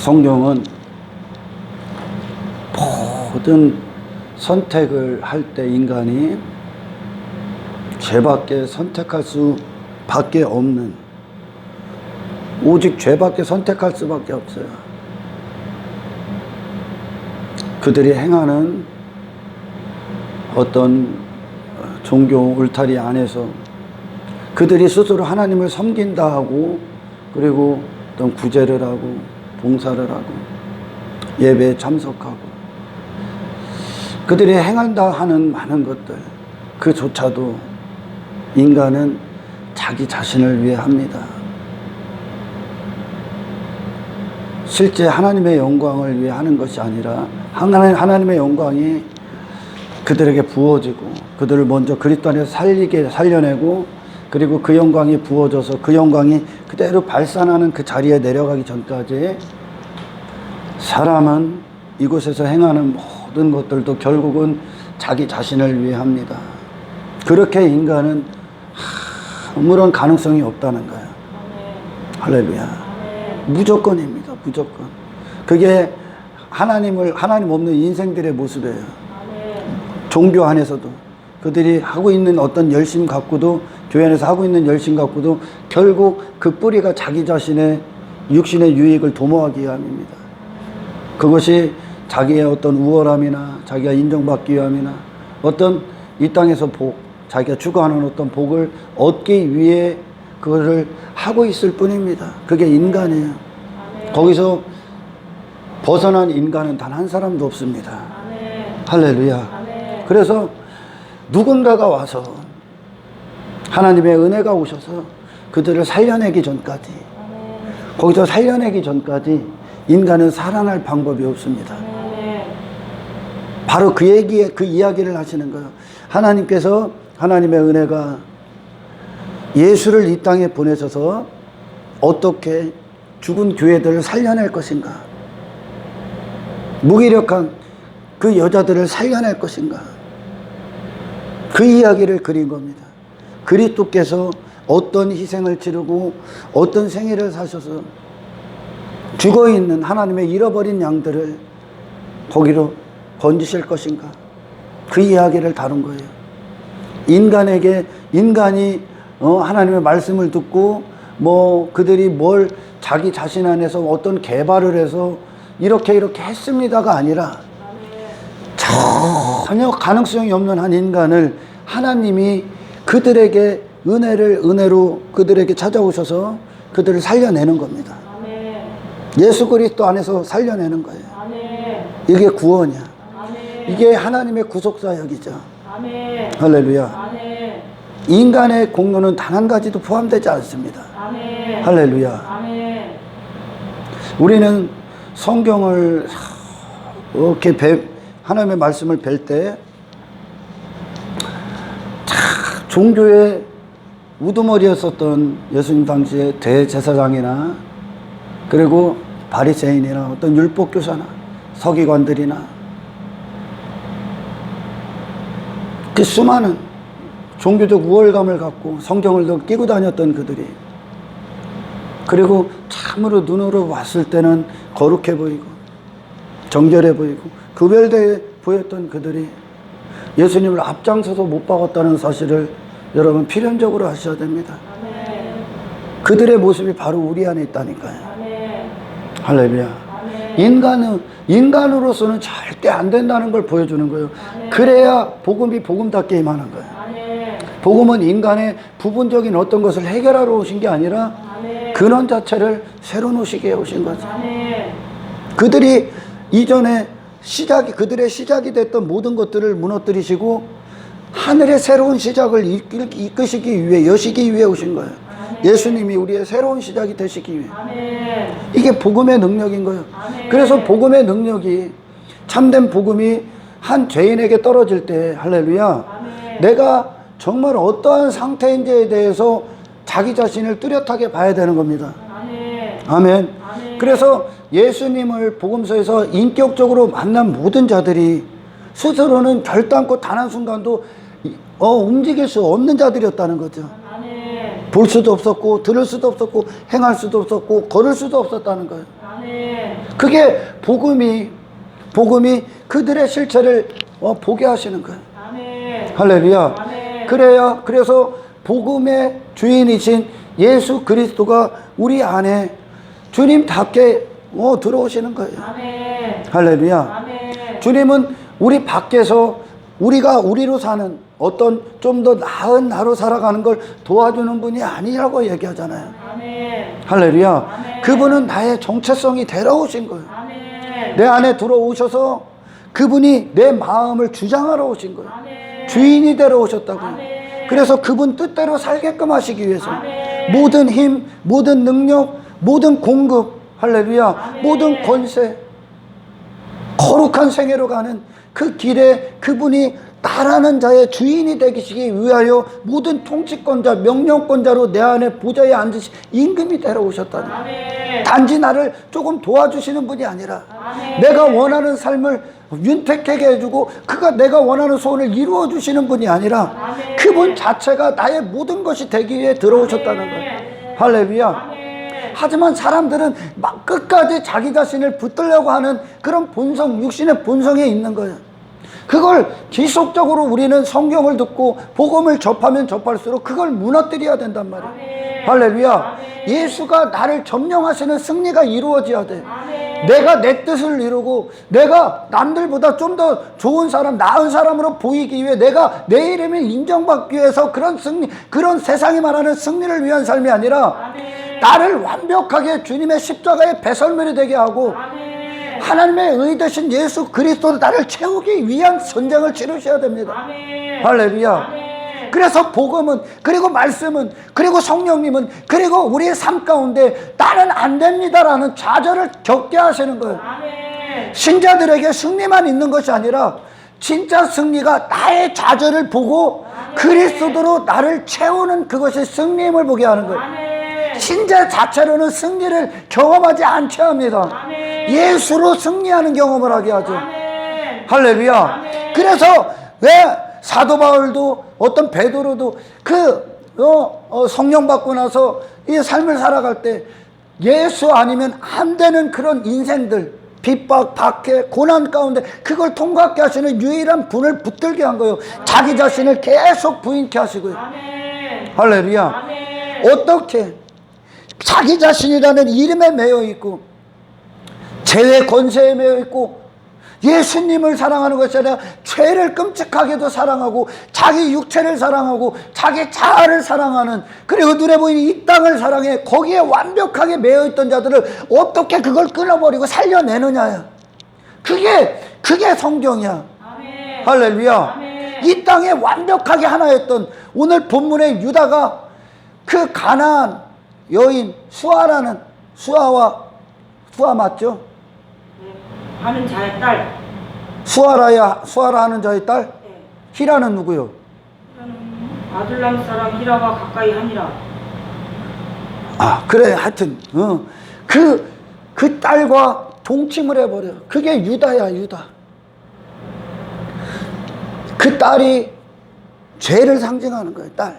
성경은 모든 선택을 할 때 인간이 죄밖에 선택할 수밖에 없는, 오직 죄밖에 선택할 수밖에 없어요. 그들이 행하는 어떤 종교 울타리 안에서 그들이 스스로 하나님을 섬긴다 하고, 그리고 어떤 구제를 하고 봉사를 하고 예배에 참석하고 그들이 행한다 하는 많은 것들, 그조차도 인간은 자기 자신을 위해 합니다. 실제 하나님의 영광을 위해 하는 것이 아니라 하나님의 영광이 그들에게 부어지고, 그들을 먼저 그리스도 안에서 살려내고, 그리고 그 영광이 부어져서 그 영광이 그대로 발산하는 그 자리에 내려가기 전까지 사람은 이곳에서 행하는 모든 것들도 결국은 자기 자신을 위해 합니다. 그렇게 인간은 아무런 가능성이 없다는 거예요. 할렐루야. 무조건입니다. 무조건. 그게 하나님 없는 인생들의 모습이에요. 종교 안에서도 그들이 하고 있는 어떤 열심 갖고도, 교회 안에서 하고 있는 열심 갖고도 결국 그 뿌리가 자기 자신의 육신의 유익을 도모하기 위함입니다. 그것이 자기의 어떤 우월함이나 자기가 인정받기 위함이나 어떤 이 땅에서 복, 자기가 추구하는 어떤 복을 얻기 위해 그것을 하고 있을 뿐입니다. 그게 인간이에요. 거기서 벗어난 인간은 단 한 사람도 없습니다. 할렐루야. 그래서 누군가가 와서 하나님의 은혜가 오셔서 그들을 살려내기 전까지, 거기서 살려내기 전까지 인간은 살아날 방법이 없습니다. 바로 그 이야기를 하시는 거예요. 하나님께서, 하나님의 은혜가 예수를 이 땅에 보내셔서 어떻게 죽은 교회들을 살려낼 것인가, 무기력한 그 여자들을 살려낼 것인가, 그 이야기를 그린 겁니다. 그리스도께서 어떤 희생을 치르고 어떤 생애를 사셔서 죽어있는 하나님의 잃어버린 양들을 거기로 건지실 것인가, 그 이야기를 다룬 거예요. 인간이 하나님의 말씀을 듣고 그들이 뭘 자기 자신 안에서 어떤 개발을 해서 이렇게 했습니다가 아니라 전혀 가능성이 없는 한 인간을 하나님이 그들에게 은혜로 그들에게 찾아오셔서 그들을 살려내는 겁니다. 예수 그리스도 안에서 살려내는 거예요. 이게 구원이야. 이게 하나님의 구속사역이죠. 할렐루야. 인간의 공로는 단 한 가지도 포함되지 않습니다. 할렐루야. 우리는 성경을 이렇게 하나님의 말씀을 뵐 때 종교의 우두머리였었던 예수님 당시의 대제사장이나, 그리고 바리새인이나 어떤 율법교사나 서기관들이나 그 수많은 종교적 우월감을 갖고 성경을 더 끼고 다녔던 그들이, 그리고 참으로 눈으로 봤을 때는 거룩해 보이고 정결해 보이고 구별되어 보였던 그들이 예수님을 앞장서서 못 박았다는 사실을 여러분 필연적으로 아셔야 됩니다. 그들의 모습이 바로 우리 안에 있다니까요. 할렐루야. 인간으로서는 절대 안 된다는 걸 보여주는 거예요. 그래야 복음이 복음답게 임하는 거예요. 복음은 인간의 부분적인 어떤 것을 해결하러 오신 게 아니라 근원 자체를 새로 놓으시게 오신 거죠. 그들이 이전에 그들의 시작이 됐던 모든 것들을 무너뜨리시고 하늘의 새로운 시작을 이끄시기 위해, 여시기 위해 오신 거예요. 예수님이 우리의 새로운 시작이 되시기 위해. 이게 복음의 능력인 거예요. 그래서 복음의 능력이, 참된 복음이 한 죄인에게 떨어질 때, 할렐루야, 내가 정말 어떠한 상태인지에 대해서 자기 자신을 뚜렷하게 봐야 되는 겁니다. 아멘. 그래서 예수님을 복음서에서 인격적으로 만난 모든 자들이 스스로는 결단코 단 한순간도 움직일 수 없는 자들이었다는 거죠. 볼 수도 없었고, 들을 수도 없었고, 행할 수도 없었고, 걸을 수도 없었다는 거예요. 그게 복음이 그들의 실체를 보게 하시는 거예요. 할렐루야. 그래서 복음의 주인이신 예수 그리스도가 우리 안에 주님답게 들어오시는 거예요. 할렐루야. 주님은 우리 밖에서 우리가 우리로 사는 어떤 좀 더 나은 나로 살아가는 걸 도와주는 분이 아니라고 얘기하잖아요. 할렐루야. 그분은 나의 정체성이 되어오신 거예요. 내 안에 들어오셔서 그분이 내 마음을 주장하러 오신 거예요. 주인이 되러 오셨다고요. 그래서 그분 뜻대로 살게끔 하시기 위해서 모든 힘, 모든 능력, 모든 공급, 할렐루야, 모든 권세, 거룩한 생애로 가는 그 길에 그분이 나라는 자의 주인이 되시기 위하여 모든 통치권자, 명령권자로 내 안에 보좌에 앉으신 임금이 되러 오셨다는 거예요. 단지 나를 조금 도와주시는 분이 아니라 내가 원하는 삶을 윤택하게 해주고 그가 내가 원하는 소원을 이루어 주시는 분이 아니라 그분 자체가 나의 모든 것이 되기 위해 들어오셨다는 거예요. 할렐루야. 하지만 사람들은 막 끝까지 자기 자신을 붙들려고 하는 그런 본성, 육신의 본성에 있는 거예요. 그걸 지속적으로 우리는 성경을 듣고 복음을 접하면 접할수록 그걸 무너뜨려야 된단 말이에요. 할렐루야. 예수가 나를 점령하시는 승리가 이루어져야 돼. 내가 내 뜻을 이루고 내가 남들보다 좀 더 좋은 사람, 나은 사람으로 보이기 위해 내가 내 이름을 인정받기 위해서 그런 승리, 그런 세상이 말하는 승리를 위한 삶이 아니라 나를 완벽하게 주님의 십자가의 배설물이 되게 하고 하나님의 의되신 예수 그리스도로 나를 채우기 위한 전쟁을 치르셔야 됩니다. 할렐루야. 그래서 복음은, 그리고 말씀은, 그리고 성령님은, 그리고 우리의 삶 가운데 나는 안 됩니다라는 좌절을 겪게 하시는 거예요. 신자들에게 승리만 있는 것이 아니라 진짜 승리가 나의 좌절을 보고 그리스도로 나를 채우는 그것이 승리임을 보게 하는 거예요. 신자 자체로는 승리를 경험하지 않게 합니다. 예수로 승리하는 경험을 하게 하죠. 할렐루야. 그래서 왜 사도 바울도 어떤 베드로도 성령 받고 나서 이 삶을 살아갈 때 예수 아니면 안 되는 그런 인생들, 핍박, 박해, 고난 가운데 그걸 통과하게 하시는 유일한 분을 붙들게 한 거예요. 자기 자신을 계속 부인케 하시고요. 할렐루야. 어떻게 자기 자신이라는 이름에 매여 있고 죄의 권세에 매여 있고 예수님을 사랑하는 것이 아니라 죄를 끔찍하게도 사랑하고 자기 육체를 사랑하고 자기 자아를 사랑하는, 그리고 눈에 보이는 이 땅을 사랑해 거기에 완벽하게 매여 있던 자들을 어떻게 그걸 끊어버리고 살려내느냐야. 그게 성경이야. 할렐루야. 이 땅에 완벽하게 하나였던 오늘 본문의 유다가 그 가나안 여인 수아라는, 수아 맞죠? 하는 자의 딸. 수아라 하는 자의 딸? 네. 히라는 누구요? 아둘람 사람 히라가 가까이 하니라. 그래. 하여튼 그 딸과 동침을 해버려. 그게 유다야, 유다. 그 딸이 죄를 상징하는 거예요, 딸.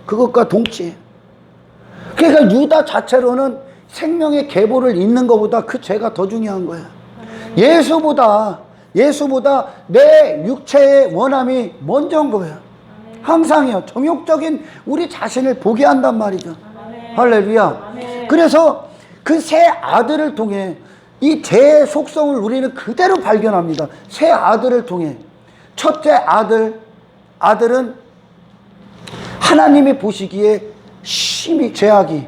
그것과 동치해. 그러니까 유다 자체로는 생명의 계보를 잇는 것보다 그 죄가 더 중요한 거야. 예수보다 내 육체의 원함이 먼저인 거예요. 항상이요. 정욕적인 우리 자신을 보게 한단 말이죠. 할렐루야. 그래서 그 세 아들을 통해 이 죄의 속성을 우리는 그대로 발견합니다. 세 아들을 통해. 첫째 아들은 하나님이 보시기에 심히 죄악이,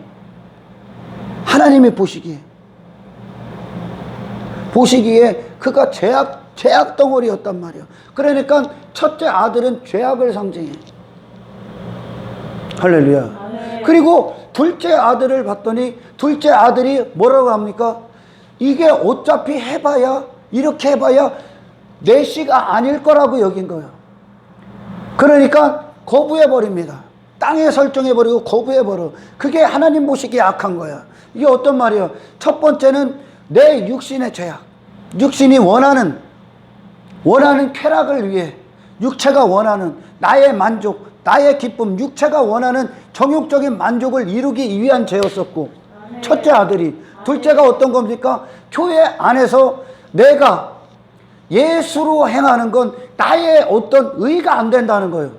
하나님이 보시기에 그가 죄악 덩어리였단 말이에요. 그러니까 첫째 아들은 죄악을 상징해. 할렐루야. 그리고 둘째 아들을 봤더니 둘째 아들이 뭐라고 합니까? 이게 어차피 이렇게 해봐야 내 씨가 아닐 거라고 여긴 거예요. 그러니까 거부해버립니다. 땅에 설정해버리고 거부해버려. 그게 하나님 보시기에 악한 거야. 이게 어떤 말이에요? 첫 번째는 내 육신의 죄악. 육신이 원하는 쾌락을 위해, 육체가 원하는 나의 만족, 나의 기쁨, 육체가 원하는 정욕적인 만족을 이루기 위한 죄였었고, 첫째 아들이. 둘째가 어떤 겁니까? 교회 안에서 내가 예수로 행하는 건 나의 어떤 의가 안 된다는 거예요.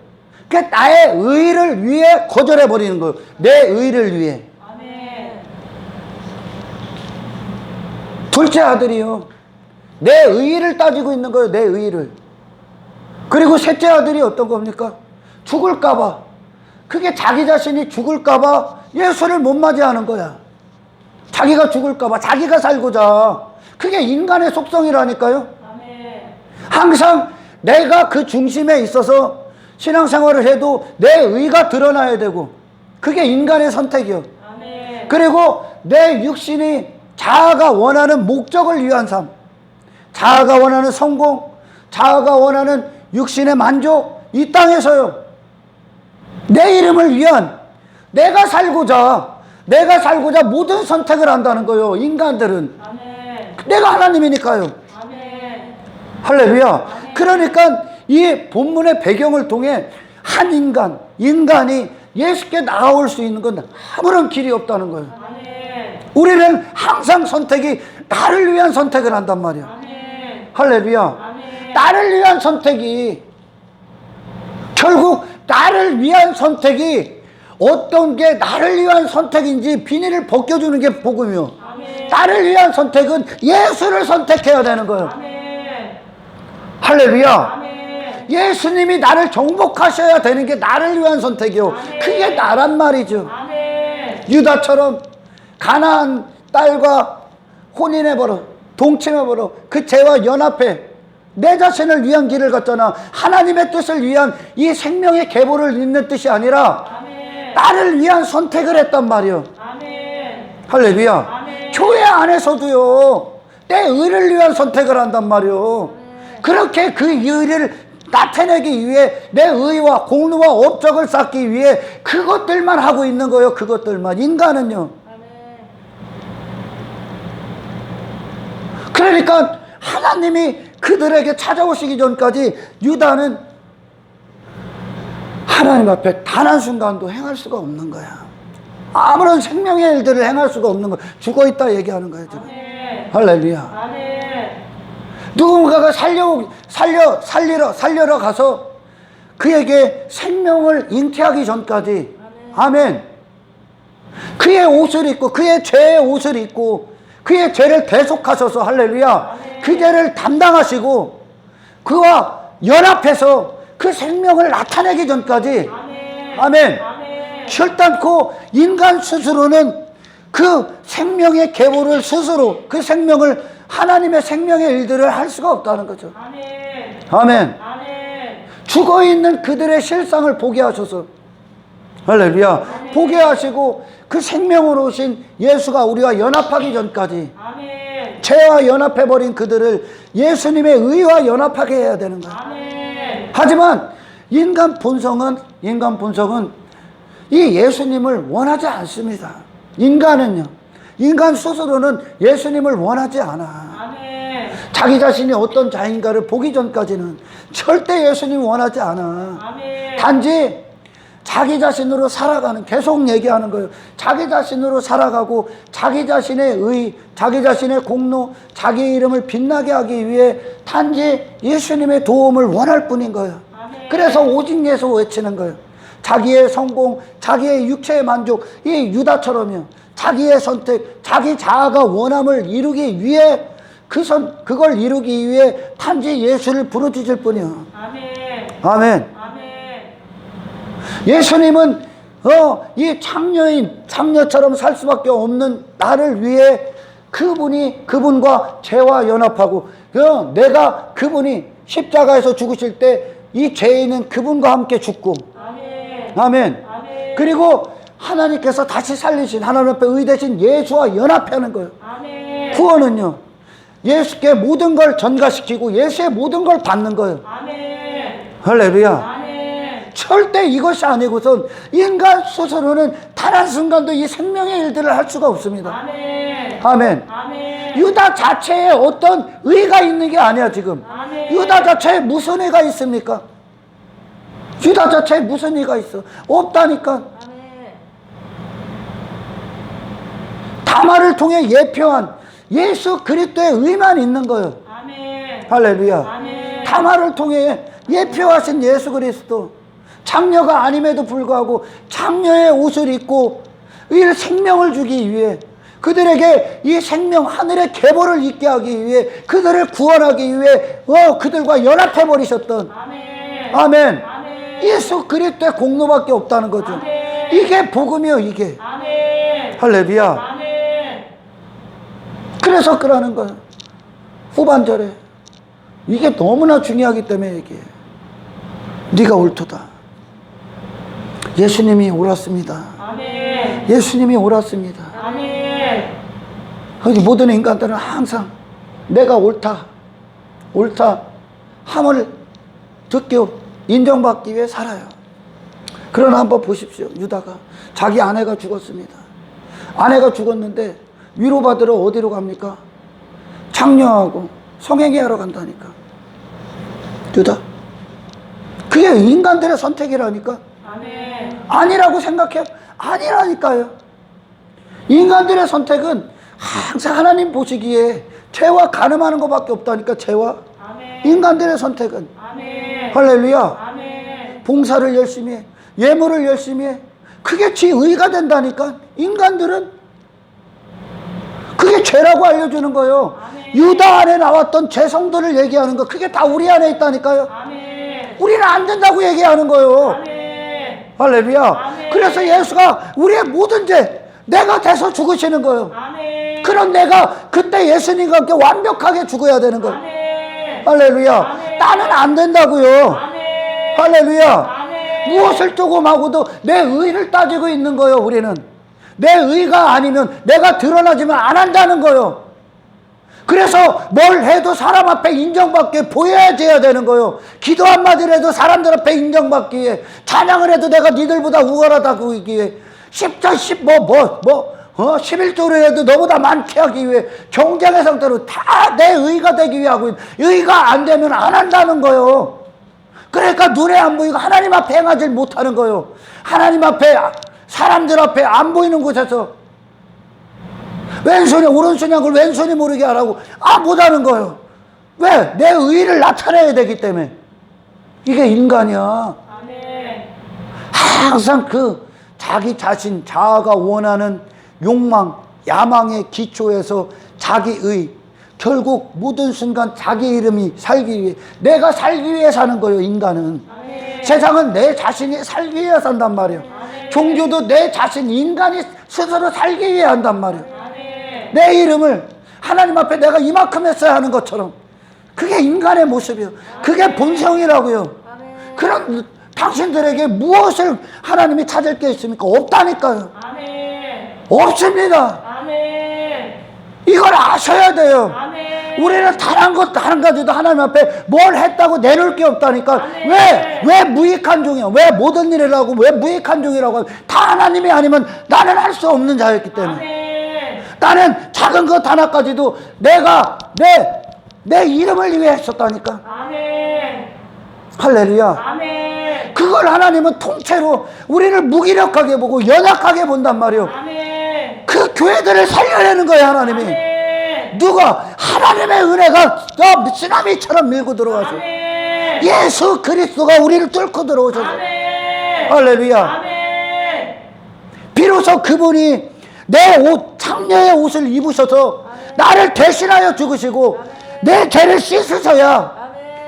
그러니까 나의 의를 위해 거절해 버리는 거예요. 내 의를 위해. 아멘. 둘째 아들이요, 내 의를 따지고 있는 거예요. 내 의를. 그리고 셋째 아들이 어떤 겁니까? 죽을까봐. 그게 자기 자신이 죽을까봐 예수를 못 맞이하는 거야. 자기가 죽을까봐, 자기가 살고자. 그게 인간의 속성이라니까요. 아멘. 항상 내가 그 중심에 있어서 신앙생활을 해도 내 의가 드러나야 되고, 그게 인간의 선택이요. 아멘. 그리고 내 육신이 자아가 원하는 목적을 위한 삶, 자아가 원하는 성공, 자아가 원하는 육신의 만족, 이 땅에서요, 내 이름을 위한, 내가 살고자 모든 선택을 한다는 거예요. 인간들은. 아멘. 내가 하나님이니까요. 아멘. 할렐루야. 그러니까 이 본문의 배경을 통해 한 인간이 예수께 나아올 수 있는 건 아무런 길이 없다는 거예요. 아멘. 우리는 항상 선택이 나를 위한 선택을 한단 말이야. 아멘. 할렐루야. 아멘. 나를 위한 선택이, 결국 나를 위한 선택이 어떤 게 나를 위한 선택인지 비닐을 벗겨주는 게 복음이요. 아멘. 나를 위한 선택은 예수를 선택해야 되는 거예요. 아멘. 할렐루야. 아멘. 예수님이 나를 정복하셔야 되는 게 나를 위한 선택이요. 아멘. 그게 나란 말이죠. 아멘. 유다처럼 가나안 딸과 혼인해버려, 동침해버려, 그 죄와 연합해 내 자신을 위한 길을 갔잖아. 하나님의 뜻을 위한 이 생명의 계보를 잇는 뜻이 아니라 아멘. 나를 위한 선택을 했단 말이요. 아멘. 할렐루야. 아멘. 교회 안에서도요, 내 의를 위한 선택을 한단 말이요. 그렇게 그 의를 나타내기 위해 내 의와 공로와 업적을 쌓기 위해 그것들만 하고 있는 거예요. 그것들만. 인간은요. 그러니까 하나님이 그들에게 찾아오시기 전까지 유다는 하나님 앞에 단 한순간도 행할 수가 없는 거야. 아무런 생명의 일들을 행할 수가 없는 거야. 죽어있다 얘기하는 거예요 지금. 아멘. 할렐루야. 아멘. 누군가가 살려러 가서 그에게 생명을 잉태하기 전까지, 아멘, 그의 옷을 입고 그의 죄의 옷을 입고 그의 죄를 대속하셔서, 할렐루야, 그 죄를 담당하시고 그와 연합해서 그 생명을 나타내기 전까지, 아멘. 아멘, 아멘. 결단코 인간 스스로는 그 생명의 계보를 스스로, 그 생명을, 하나님의 생명의 일들을 할 수가 없다는 거죠. 아멘. 아멘. 아멘. 죽어있는 그들의 실상을 보게 하셔서, 할렐루야, 보게 하시고 그 생명으로 오신 예수가 우리와 연합하기 전까지 아멘. 죄와 연합해버린 그들을 예수님의 의와 연합하게 해야 되는 거예요. 아멘. 하지만 인간 본성은 이 예수님을 원하지 않습니다. 인간 스스로는 예수님을 원하지 않아. 아멘. 자기 자신이 어떤 자인가를 보기 전까지는 절대 예수님 원하지 않아. 아멘. 단지 자기 자신으로 살아가는, 계속 얘기하는 거예요. 자기 자신으로 살아가고 자기 자신의 의, 자기 자신의 공로, 자기 이름을 빛나게 하기 위해 단지 예수님의 도움을 원할 뿐인 거예요. 아멘. 그래서 오직 예수 외치는 거예요. 자기의 성공, 자기의 육체의 만족, 이 유다처럼요, 자기의 선택, 자기 자아가 원함을 이루기 위해 그걸 이루기 위해 단지 예수를 부르짖을 뿐이요. 아멘. 아멘. 아멘. 예수님은 이 창녀처럼 살 수밖에 없는 나를 위해 그분과 죄와 연합하고, 내가 그분이 십자가에서 죽으실 때 이 죄인은 그분과 함께 죽고, 아멘. 아멘. 아멘. 그리고 하나님께서 다시 살리신, 하나님 앞에 의되신 예수와 연합하는 거예요. 아멘. 구원은요, 예수께 모든 걸 전가시키고 예수의 모든 걸 받는 거예요. 아멘. 할렐루야. 아멘. 절대 이것이 아니고선 인간 스스로는 단 한순간도 이 생명의 일들을 할 수가 없습니다. 아멘. 아멘. 아멘. 유다 자체에 어떤 의가 있는 게 아니야 지금. 아멘. 유다 자체에 무슨 의가 있습니까? 유다 자체에 무슨 의가 있어? 없다니까. 아멘. 다말을 통해 예표한 예수 그리스도의 의만 있는 거예요. 아멘. 할렐루야. 아멘. 다말을 통해 예표하신 예수 그리스도, 장녀가 아님에도 불구하고 장녀의 옷을 입고 이 생명을 주기 위해, 그들에게 이 생명 하늘의 계보를 있게 하기 위해, 그들을 구원하기 위해 그들과 연합해 버리셨던 아멘. 아멘. 아멘. 예수 그리스도의 공로밖에 없다는 거죠. 아멘. 이게 복음이요, 이게. 아멘. 할렐루야. 아멘. 그래서 그러는 거예요. 후반절에 이게 너무나 중요하기 때문에 얘기해요. 네가 옳도다. 예수님이 옳았습니다. 아멘. 예수님이 옳았습니다. 아멘. 모든 인간들은 항상 내가 옳다, 옳다 함을 듣기 인정받기 위해 살아요. 그러나 한번 보십시오. 유다가 자기 아내가 죽었습니다. 아내가 죽었는데 위로받으러 어디로 갑니까? 장녀하고 성행위 하러 간다니까. 유다. 그게 인간들의 선택이라니까. 아멘. 아니라고 생각해요? 아니라니까요. 인간들의 선택은 항상 하나님 보시기에 죄와 가늠하는 것밖에 없다니까. 죄와. 아멘. 인간들의 선택은. 아멘. 할렐루야. 아멘. 봉사를 열심히 해, 예물을 열심히 해. 그게 지 의가 된다니까. 인간들은 그게 죄라고 알려주는 거예요. 아멘. 유다 안에 나왔던 죄성들을 얘기하는 거, 그게 다 우리 안에 있다니까요. 아멘. 우리는 안 된다고 얘기하는 거예요. 아멘. 할렐루야. 아멘. 그래서 예수가 우리의 모든 죄 내가 돼서 죽으시는 거예요. 아멘. 그런 내가 그때 예수님과 함께 완벽하게 죽어야 되는 거예요. 아멘. 할렐루야. 아멘. 나는 안 된다고요. 아멘. 할렐루야. 아멘. 무엇을 조금하고도 내 의를 따지고 있는 거예요. 우리는 내 의가 아니면, 내가 드러나지면 안 한다는 거예요. 그래서 뭘 해도 사람 앞에 인정받게 보여야지 해야 되는 거예요. 기도 한마디를 해도 사람들 앞에 인정받기 위해, 찬양을 해도 내가 니들보다 우월하다고 하기 위해, 11조를 해도 너보다 많게 하기 위해, 경쟁의 상태로 다 내 의가 되기 위해 하고, 의가 안 되면 안 한다는 거예요. 그러니까 눈에 안 보이고 하나님 앞에 행하지 못하는 거예요. 하나님 앞에, 사람들 앞에 안 보이는 곳에서 왼손이 오른손이 한 걸 왼손이 모르게 하라고 못하는 거예요. 왜? 내 의를 나타내야 되기 때문에. 이게 인간이야. 아멘. 항상 그 자기 자신, 자아가 원하는 욕망, 야망의 기초에서 자기의, 결국 모든 순간 자기 이름이 살기 위해, 내가 살기 위해 사는 거예요. 인간은. 아멘. 세상은 내 자신이 살기 위해 산단 말이에요. 아멘. 종교도 내 자신, 인간이 스스로 살기 위해 한단 말이에요. 아멘. 내 이름을 하나님 앞에 내가 이만큼 했어야 하는 것처럼. 그게 인간의 모습이에요. 그게 본성이라고요. 아멘. 그런 당신들에게 무엇을 하나님이 찾을 게 있습니까? 없다니까요. 아멘. 없습니다. 아멘. 이걸 아셔야 돼요. 아멘. 우리는 단 한 가지도 하나님 앞에 뭘 했다고 내놓을 게 없다니까. 아멘. 왜 무익한 종이야? 왜 모든 일을 하고 왜 무익한 종이라고 하고, 다 하나님이 아니면 나는 할 수 없는 자였기 때문에. 아멘. 나는 작은 것 하나까지도 내가 내 이름을 위해 했었다니까. 아멘. 할렐루야. 아멘. 그걸 하나님은 통째로 우리를 무기력하게 보고 연약하게 본단 말이에요. 아멘. 그 교회들을 살려내는 거예요, 하나님이. 아멘. 누가? 하나님의 은혜가 쓰나미처럼 밀고 들어와서 아멘. 예수 그리스도가 우리를 뚫고 들어오셔서. 아멘. 할렐루야. 아멘. 비로소 그분이 내 옷, 장녀의 옷을 입으셔서 나를 대신하여 죽으시고 내 죄를 씻으셔야,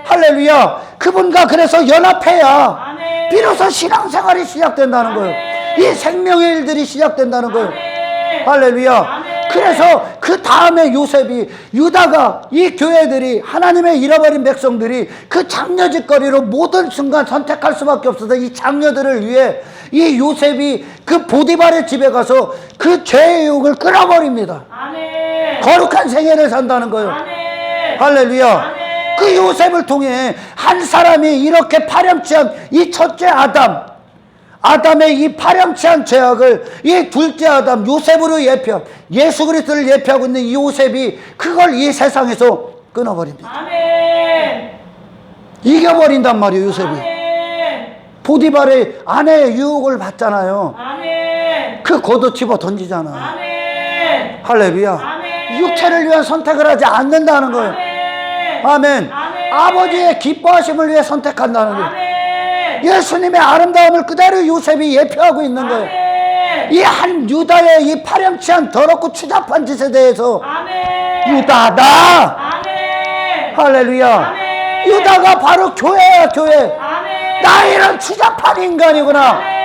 할렐루야, 그분과 그래서 연합해야 아멘. 비로소 신앙생활이 시작된다는 거예요. 이 생명의 일들이 시작된다는 거예요. 아멘. 할렐루야. 아멘. 그래서 그 다음에 요셉이, 유다가, 이 교회들이, 하나님의 잃어버린 백성들이 그 장녀짓거리로 모든 순간 선택할 수밖에 없어서 이 장녀들을 위해 이 요셉이 그 보디발의 집에 가서 그 죄의 유혹을 끊어버립니다. 아멘. 거룩한 생애를 산다는 거예요. 아멘. 할렐루야. 아멘. 그 요셉을 통해 한 사람이 이렇게 파렴치한 이 첫째 아담의 이 파렴치한 죄악을 이 둘째 아담 요셉으로 예표한, 예수 그리스도를 예표하고 있는 이 요셉이 그걸 이 세상에서 끊어버립니다. 아멘. 이겨버린단 말이에요. 요셉이 아멘. 보디발의 아내의 유혹을 받잖아요. 아멘. 그 겉옷 집어 던지잖아. 아멘. 할렐루야. 아멘. 육체를 위한 선택을 하지 않는다는 거예요. 아멘. 아멘. 아멘. 아버지의 기뻐하심을 위해 선택한다는 거예요. 아멘. 예수님의 아름다움을 그대로 요셉이 예표하고 있는 거예요. 아멘. 이 한 유다의 이 파렴치한 더럽고 추잡한 짓에 대해서 아멘. 유다다. 아멘. 할렐루야. 아멘. 유다가 바로 교회야, 교회. 아멘. 나 이런 추잡한 인간이구나. 아멘.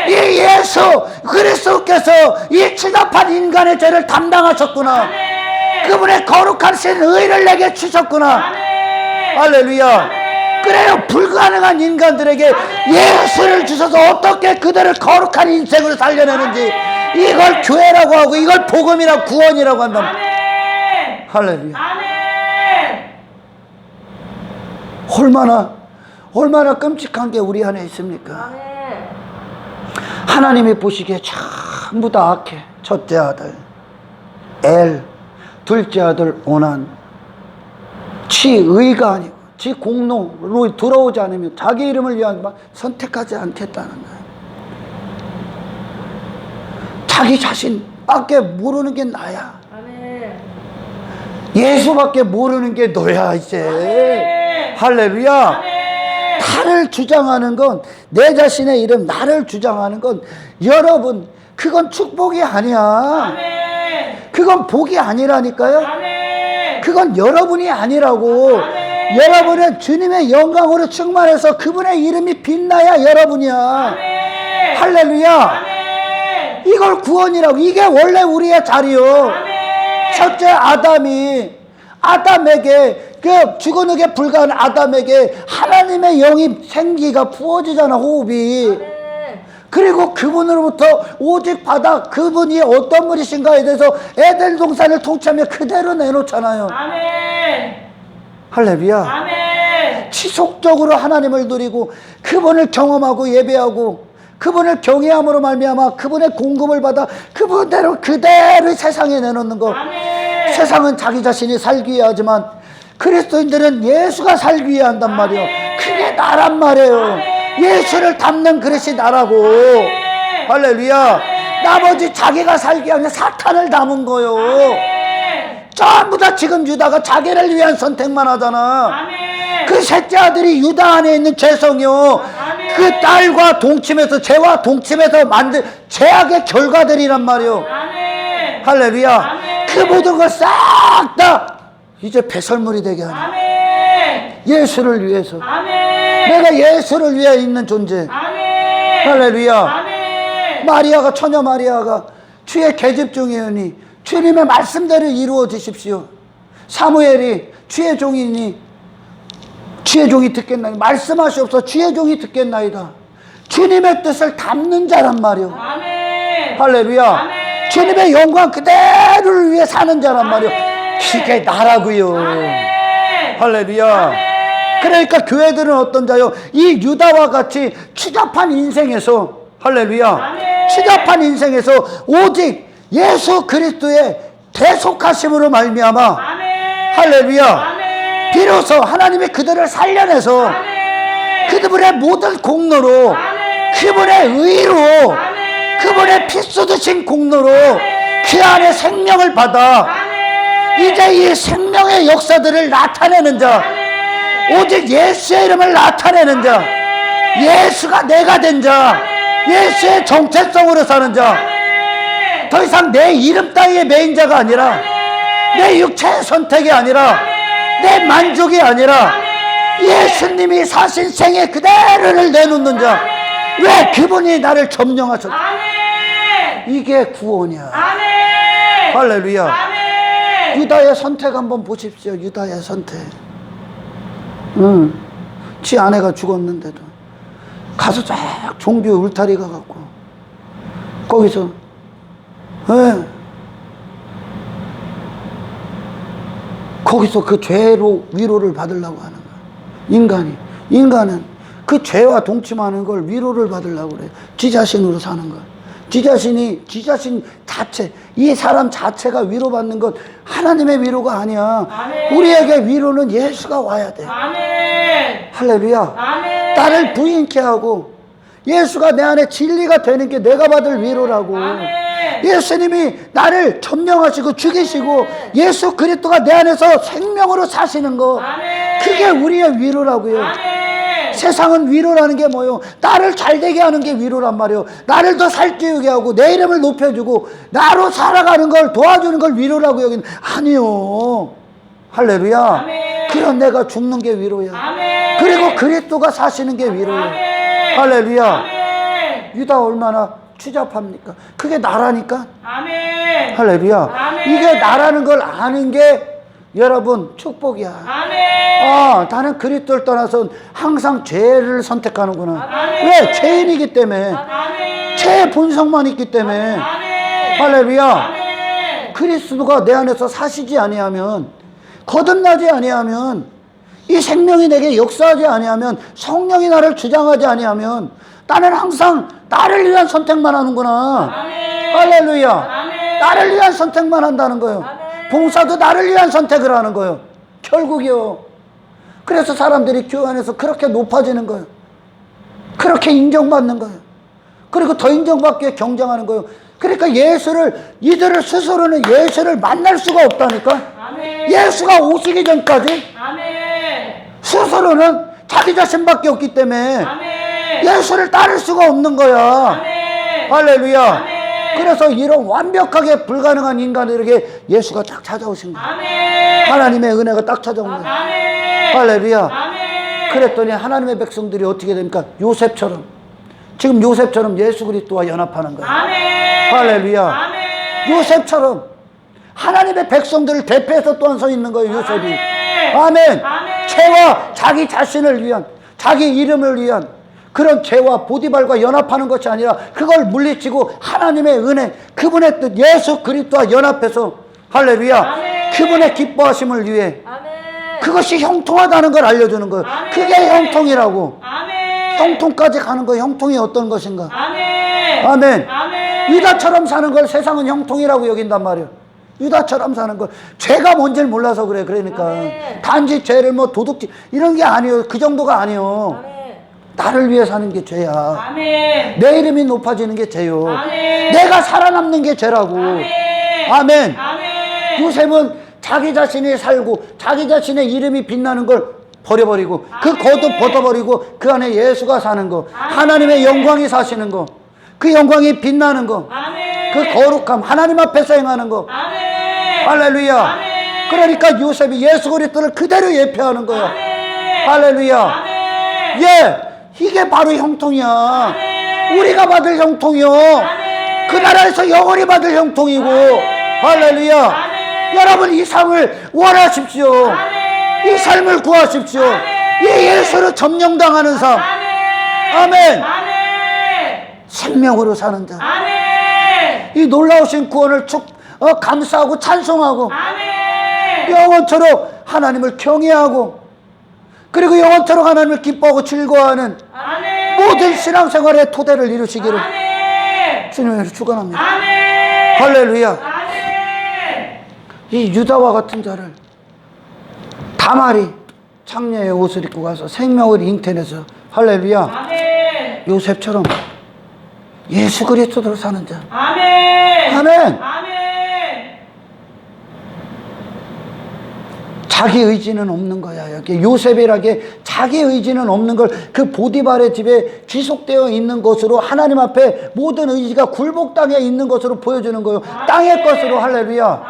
이 예수 그리스도께서 이 추잡한 인간의 죄를 담당하셨구나. 아멘. 그분의 거룩하신 의를 내게 주셨구나. 아멘. 할렐루야. 아멘. 그래요. 불가능한 인간들에게 예수를 주셔서 어떻게 그들을 거룩한 인생으로 살려내는지 이걸 교회라고 하고 이걸 복음이라고 구원이라고 한다. 아멘. 할렐루야. 아멘. 얼마나 끔찍한 게 우리 안에 있습니까? 아멘. 하나님이 보시기에 전부 다 악해. 첫째 아들 엘, 둘째 아들 오난, 지 의가 아니고 지 공로로 돌아오지 않으면 자기 이름을 위한 선택하지 않겠다는 거예요. 자기 자신밖에 모르는 게 나야. 아멘. 예수밖에 모르는 게 너야 이제. 할렐루야. 아멘. 나를 주장하는 건, 내 자신의 이름 나를 주장하는 건, 여러분 그건 축복이 아니야. 아멘. 그건 복이 아니라니까요. 아멘. 그건 여러분이 아니라고. 아멘. 여러분은 주님의 영광으로 충만해서 그분의 이름이 빛나야 여러분이야. 아멘. 할렐루야. 아멘. 이걸 구원이라고. 이게 원래 우리의 자리요. 아멘. 첫째 아담에게, 그 죽어누게 불과한 아담에게 하나님의 영이 생기가 부어지잖아, 호흡이. 아멘. 그리고 그분으로부터 오직 받아 그분이 어떤 분이신가에 대해서 에덴 동산을 통치하며 그대로 내놓잖아요. 아멘. 할렐루야. 아멘. 지속적으로 하나님을 누리고 그분을 경험하고 예배하고 그분을 경외함으로 말미암아 그분의 공급을 받아 그분대로 그대로 세상에 내놓는 것. 아멘. 세상은 자기 자신이 살기 위해 하지만 그리스도인들은 예수가 살기 위해 한단 말이에요. 그게 나란 말이에요. 예수를 담는 그릇이 나라고. 할렐루야. 나머지 자기가 살기 위해 사탄을 담은 거요. 전부 다 지금 유다가 자기를 위한 선택만 하잖아. 아멘. 그 셋째 아들이 유다 안에 있는 죄성이요. 그 딸과 동침해서, 죄와 동침해서 만든 죄악의 결과들이란 말이요. 아멘. 할렐루야. 아멘. 그 모든 걸 싹 다 이제 배설물이 되게 하는. 아멘. 예수를 위해서. 아멘. 내가 예수를 위해 있는 존재. 아멘. 할렐루야. 아멘. 마리아가, 처녀 마리아가 주의 계집 중이오니 주님의 말씀대로 이루어 주십시오. 사무엘이 주의 종이니 주의 종이 듣겠나이다. 말씀하시옵소서. 주의 종이 듣겠나이다. 주님의 뜻을 담는 자란 말이요. 아멘. 할렐루야. 아멘. 주님의 영광 그대로를 위해 사는 자란 말이요. 이게 나라고요. 할렐루야. 아멘. 그러니까 교회들은 어떤 자요? 이 유다와 같이 추잡한 인생에서, 할렐루야. 아멘. 추잡한 인생에서 오직 예수 그리스도의 대속하심으로 말미암아, 아멘. 할렐루야. 아멘. 비로소 하나님이 그들을 살려내서 아멘. 그들의 모든 공로로, 아멘. 그분의 의로, 아멘. 그분의 피 쏟으신 공로로 그 안에 생명을 받아 아멘. 이제 이 생명의 역사들을 나타내는 자, 아멘. 오직 예수의 이름을 나타내는 자, 아멘. 예수가 내가 된 자, 예수의 정체성으로 사는 자, 아멘. 더 이상 내 이름 따위의 메인자가 아니라, 내 육체의 선택이 아니라, 내 만족이 아니라 예수님이 사신 생애 그대로를 내놓는 자, 왜 그분이 나를 점령하셨다. 아멘. 이게 구원이야. 아멘. 할렐루야. 아멘. 유다의 선택 한번 보십시오. 유다의 선택. 지 아내가 죽었는데도 가서 쫙 종교 울타리 가갖고 거기서, 거기서 그 죄로 위로를 받으려고 하는 거야. 인간은 그 죄와 동침하는 걸 위로를 받으려고 그래. 지 자신으로 사는 거야. 지 자신 자체, 이 사람 자체가 위로받는 것 하나님의 위로가 아니야. 아멘. 우리에게 위로는 예수가 와야 돼. 아멘. 할렐루야. 아멘. 나를 부인케 하고 예수가 내 안에 진리가 되는 게 내가 받을 위로라고. 아멘. 예수님이 나를 점령하시고 죽이시고 예수 그리스도가 내 안에서 생명으로 사시는 거, 그게 우리의 위로라고요. 세상은 위로라는 게 뭐예요? 나를 잘되게 하는 게 위로란 말이에요. 나를 더 살찌우게 하고 내 이름을 높여주고 나로 살아가는 걸 도와주는 걸 위로라고 여긴 아니요. 할렐루야. 그런 내가 죽는 게 위로야. 그리고 그리스도가 사시는 게 위로야. 할렐루야. 유다 얼마나 추잡합니까? 그게 나라니까. 할렐루야. 이게 나라는 걸 아는 게 여러분 축복이야. 나는 그리스도를 떠나서 항상 죄를 선택하는구나. 왜? 죄인이기 때문에. 죄의 본성만 있기 때문에. 할렐루야. 그리스도가 내 안에서 사시지 아니하면, 거듭나지 아니하면, 이 생명이 내게 역사하지 아니하면, 성령이 나를 주장하지 아니하면 나는 항상 나를 위한 선택만 하는구나. 할렐루야. 나를 위한 선택만 한다는 거예요. 봉사도 나를 위한 선택을 하는 거예요. 결국이요. 그래서 사람들이 교회 안에서 그렇게 높아지는 거예요. 그렇게 인정받는 거예요. 그리고 더 인정받기 위해 경쟁하는 거예요. 그러니까 이들을 스스로는 예수를 만날 수가 없다니까. 예수가 오시기 전까지 스스로는 자기 자신밖에 없기 때문에 예수를 따를 수가 없는 거야. 할렐루야. 그래서 이런 완벽하게 불가능한 인간들에게 예수가 딱 찾아오신 거예요. 하나님의 은혜가 딱 찾아온 거예요. 할렐루야. 그랬더니 하나님의 백성들이 어떻게 됩니까? 요셉처럼, 지금 요셉처럼 예수 그리스도와 연합하는 거예요. 할렐루야. 요셉처럼 하나님의 백성들을 대표해서 또한 서 있는 거예요. 요셉이. 아멘. 죄와 자기 자신을 위한, 자기 이름을 위한 그런 죄와 보디발과 연합하는 것이 아니라 그걸 물리치고 하나님의 은혜, 그분의 뜻 예수 그리스도와 연합해서, 할렐루야, 그분의 기뻐하심을 위해, 그것이 형통하다는 걸 알려주는 거예요. 그게 형통이라고. 형통까지 가는 거, 형통이 어떤 것인가. 아멘. 유다처럼 사는 걸 세상은 형통이라고 여긴단 말이에요. 유다처럼 사는 걸. 죄가 뭔지를 몰라서 그래. 그러니까 단지 죄를 뭐 도둑질 이런 게 아니에요. 그 정도가 아니에요. 나를 위해 사는 게 죄야. 내 이름이 높아지는 게 죄요. 내가 살아남는 게 죄라고. 아멘. 요셉은 자기 자신이 살고 자기 자신의 이름이 빛나는 걸 버려버리고 그 겉옷 벗어버리고 그 안에 예수가 사는 거, 하나님의 영광이 사시는 거, 그 영광이 빛나는 거, 그 거룩함, 하나님 앞에서 행하는 거. 할렐루야. 그러니까 요셉이 예수 그리스도를 그대로 예표하는 거야. 할렐루야. 이게 바로 형통이야. 우리가 받을 형통이요. 그 나라에서 영원히 받을 형통이고. 할렐루야. 여러분 이 삶을 원하십시오. 이 삶을 구하십시오. 이 예수로 점령당하는 삶. 아멘. 생명으로 사는 자. 이 놀라우신 구원을 감사하고 찬송하고 영원토록 하나님을 경외하고 그리고 영원토록 하나님을 기뻐하고 즐거워하는 모든 신앙생활의 토대를 이루시기를 주님으로 축원합니다. 할렐루야. 이 유다와 같은 자를 다말이 창녀의 옷을 입고 가서 생명을 잉태내서, 할렐루야, 요셉처럼 예수 그리스도로 사는 자. 아멘. 자기 의지는 없는 거야. 여기 요셉이라게 자기 의지는 없는 걸 그 보디발의 집에 귀속되어 있는 것으로 하나님 앞에 모든 의지가 굴복당해 있는 것으로 보여주는 거예요. 땅의 것으로. 할렐루야.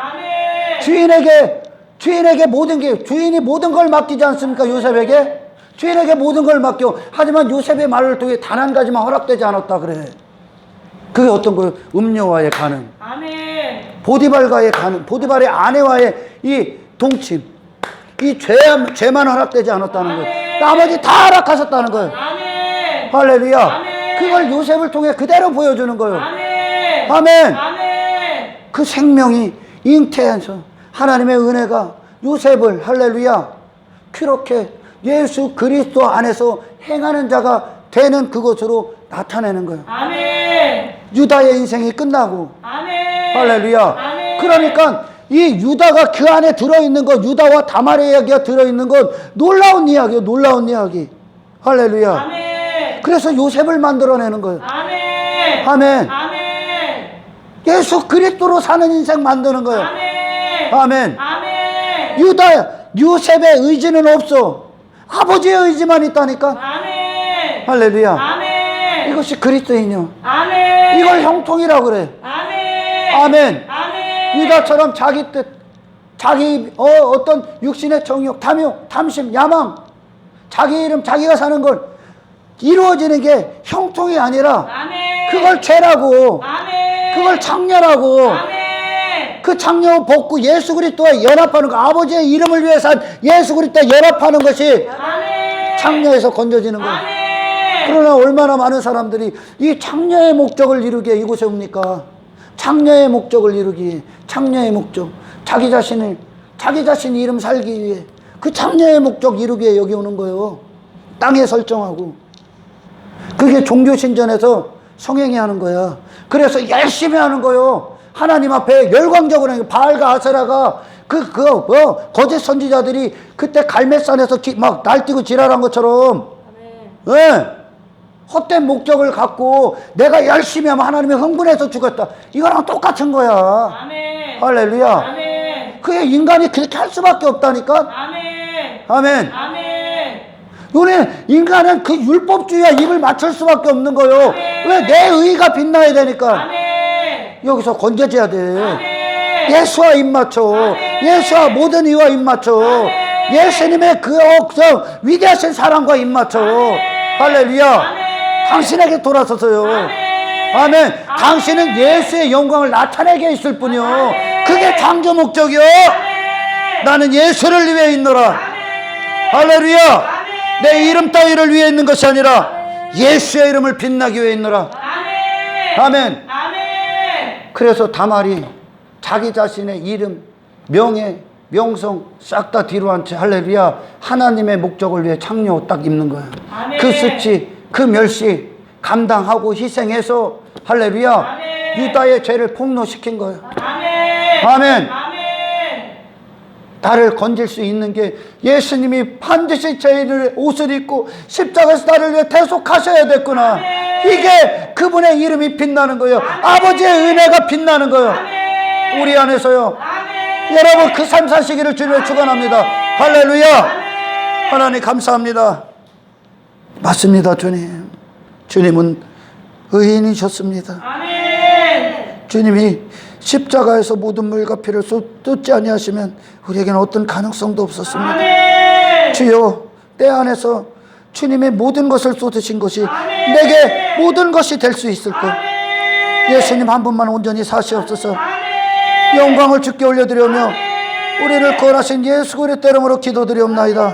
주인에게 모든 게, 주인이 모든 걸 맡기지 않습니까? 요셉에게 주인에게 모든 걸 맡겨. 하지만 요셉의 말을 통해 단 한 가지만 허락되지 않았다 그래. 그게 어떤 거예요? 음료와의 간음, 보디발과의 간음, 보디발의 아내와의 이 동침, 이 죄만 허락되지 않았다는 거예요. 나머지 다 허락하셨다는 거예요. 할렐루야. 그걸 요셉을 통해 그대로 보여주는 거예요. 아멘. 그 생명이 잉태해서 하나님의 은혜가 요셉을, 할렐루야, 그렇게 예수 그리스도 안에서 행하는 자가 되는 그것으로 나타내는 거예요. 유다의 인생이 끝나고. 할렐루야. 그러니까 이 유다가 그 안에 들어있는 것, 유다와 다말의 이야기가 들어있는 것, 놀라운 이야기예요. 놀라운 이야기. 할렐루야. 그래서 요셉을 만들어내는 거예요. 아멘. 예수 그리스도로 사는 인생 만드는 거예요. 아멘. 아멘. 아멘. 요셉의 의지는 없어. 아버지의 의지만 있다니까. 아멘. 할렐루야. 아멘. 이것이 그리스도인이요. 아멘. 이걸 형통이라고 그래. 아멘. 아멘. 아멘. 유다처럼 자기 뜻, 자기 어떤 육신의 정욕, 탐욕, 탐심, 야망, 자기 이름, 자기가 사는 걸 이루어지는 게 형통이 아니라 아멘. 그걸 죄라고, 아멘. 그걸 창녀라고, 아멘. 그 창녀 벗고 예수 그리스도와 연합하는 거, 아버지의 이름을 위해 산 예수 그리스도와 연합하는 것이 아멘. 창녀에서 건져지는 거예요. 아멘. 그러나 얼마나 많은 사람들이 이 창녀의 목적을 이루기에 이곳에 옵니까? 창녀의 목적을 이루기, 창녀의 목적, 자기 자신 이름 살기 위해 그 창녀의 목적 이루기에 여기 오는 거예요. 땅에 설정하고. 그게 종교신전에서 성행위 하는 거야. 그래서 열심히 하는 거예요. 하나님 앞에 열광적으로 하는 거예요. 바알과 아세라가 거짓 선지자들이 그때 갈멜산에서 막 날뛰고 지랄한 것처럼 네. 헛된 목적을 갖고 내가 열심히 하면 하나님이 흥분해서 죽었다. 이거랑 똑같은 거야. 아멘. 할렐루야. 아멘. 그게 인간이 그렇게 할 수밖에 없다니까. 아멘. 아멘. 아멘. 요네 인간은 그 율법주의와 입을 맞출 수밖에 없는 거예요. 아멘. 왜 내 의가 빛나야 되니까. 아멘. 여기서 건져져야 돼. 아멘. 예수와 입 맞춰. 아멘. 예수와 모든 이와 입 맞춰. 아멘. 예수님의 그 위대하신 사랑과 입 맞춰. 아멘. 할렐루야. 아멘. 당신에게 돌아서서요. 아멘. 아멘. 당신은 예수의 영광을 나타내게 있을 뿐이요. 아멘. 그게 창조 목적이요. 아멘. 나는 예수를 위해 있노라. 아멘. 할렐루야. 아멘. 내 이름 따위를 위해 있는 것이 아니라 예수의 이름을 빛나기 위해 있노라. 아멘. 아멘. 아멘. 그래서 다말이 자기 자신의 이름, 명예, 명성 싹 다 뒤로 한 채 할렐루야 하나님의 목적을 위해 창녀 딱 입는 거야. 아멘. 그 수치, 그 멸시 감당하고 희생해서 할렐루야 아멘. 유다의 죄를 폭로시킨 거야. 아멘. 아멘. 아멘. 나를 건질 수 있는 게 예수님이 반드시 제 옷을 입고 십자가에서 나를 위해 대속하셔야 됐구나. 아멘. 이게 그분의 이름이 빛나는 거예요. 아멘. 아버지의 은혜가 빛나는 거예요. 아멘. 우리 안에서요. 아멘. 여러분 그 삶 사시기를 주님의 축원합니다. 할렐루야. 하나님 감사합니다. 맞습니다. 주님은 의인이셨습니다. 아멘. 주님이 십자가에서 모든 물과 피를 쏟지 아니하시면 우리에게는 어떤 가능성도 없었습니다. 아멘. 주여 때 안에서 주님의 모든 것을 쏟으신 것이 아멘. 내게 모든 것이 될 수 있을 것. 아멘. 예수님 한 분만 온전히 사시옵소서. 아멘. 영광을 주께 올려드리며 우리를 구원하신 예수 그리스도 이름으로 기도드리옵나이다.